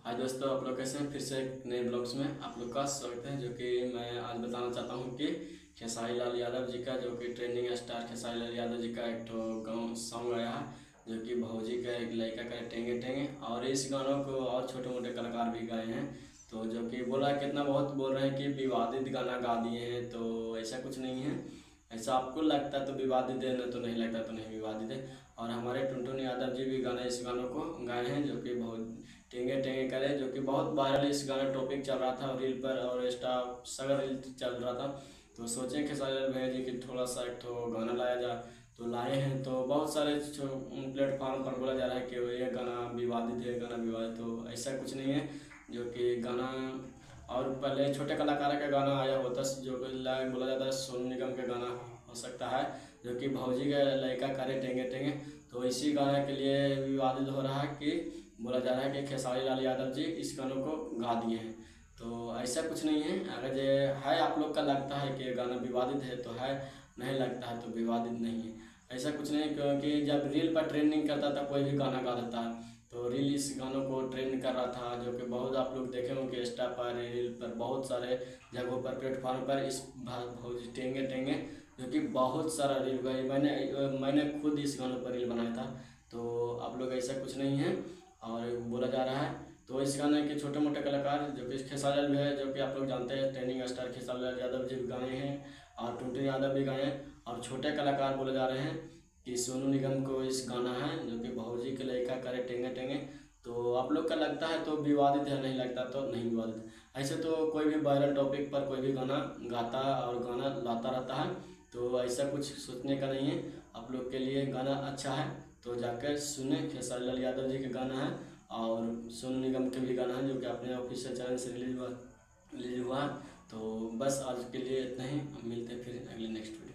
हाय दोस्तों, आप लोग कैसे हैं। फिर से एक नए ब्लॉग्स में आप लोग का स्वागत है। जो कि मैं आज बताना चाहता हूं कि खेसारी लाल यादव जी का, जो कि ट्रेंडिंग स्टार खेसारी लाल यादव जी का एक गाँव सॉन्ग आया है, जो कि भौजी का एक लड़का का टेंगे टेंगे। और इस गानों को और छोटे मोटे कलाकार भी गाए हैं। तो जो कि बोला कितना बहुत बोल रहे हैं कि विवादित गाना गा दिए हैं, तो ऐसा कुछ नहीं है। ऐसा आपको लगता है तो विवादित है, न तो नहीं लगता तो नहीं विवादित है। और हमारे टुनटुन यादव जी भी इस गानों को गाए हैं, जो कि बहुत टेंगे टेंगे करे, जो कि बहुत वायरल इस गाना टॉपिक चल रहा था और रील पर और इंस्टा सगर रील चल रहा था। तो सोचे कि सारे भैया जी कि थोड़ा सा एक तो गाना लाया जाए, तो लाए हैं। तो बहुत सारे प्लेटफॉर्म पर बोला जा रहा है कि ये गाना विवादित है, गाना विवादित। तो ऐसा कुछ नहीं है। जो कि गाना और पहले छोटे कलाकार का गाना आया होता, जो कि बोला जाता है सोनू निगम का गाना हो सकता है, जो कि भौजी का लड़का करे टेंगे टेंगे। तो इसी गाने के लिए विवादित हो रहा है कि बोला जा रहा है कि खेसारी लाल यादव जी इस गानों को गा दिए हैं। तो ऐसा कुछ नहीं है। अगर ये है आप लोग का लगता है कि गाना विवादित है तो है, नहीं लगता है तो विवादित नहीं है। ऐसा कुछ नहीं है, क्योंकि जब रील पर ट्रेंडिंग करता था कोई भी गाना गा देता है। तो रील इस गानों को ट्रेंड कर रहा था, जो कि बहुत आप लोग देखे होंगे इंस्टा पर, रील पर, बहुत सारे जगहों पर, प्लेटफॉर्म पर इस भौजी टेंगे टेंगे, जो कि बहुत सारा रील भाई मैंने खुद इस गानों पर रील बनाया था। तो आप लोग ऐसा कुछ नहीं है और बोला जा रहा है। तो इस गाने के छोटे मोटे कलाकार, जो कि खेसारी लाल भी है, जो कि आप लोग जानते हैं ट्रेंडिंग स्टार खेसारी लाल यादव जी भी गाए हैं और टुनटुन यादव भी गाए हैं। और छोटे कलाकार बोले जा रहे हैं कि सोनू निगम को इस गाना है, जो कि भौजी के लड़का करे टेंगे टेंगे। तो आप लोग का लगता है तो विवादित है, नहीं लगता तो नहीं विवादित। ऐसे तो कोई भी वायरल टॉपिक पर कोई भी गाना गाता और गाना लाता रहता है। तो ऐसा कुछ सोचने का नहीं है। आप लोग के लिए गाना अच्छा है तो जाकर सुने। खेसारी लाल यादव जी का गाना है और सोनू निगम के भी गाना है, जो कि अपने ऑफिशियल चैनल से रिलीज हुआ। तो बस आज के लिए इतना ही। मिलते हैं फिर अगले नेक्स्ट वीडियो।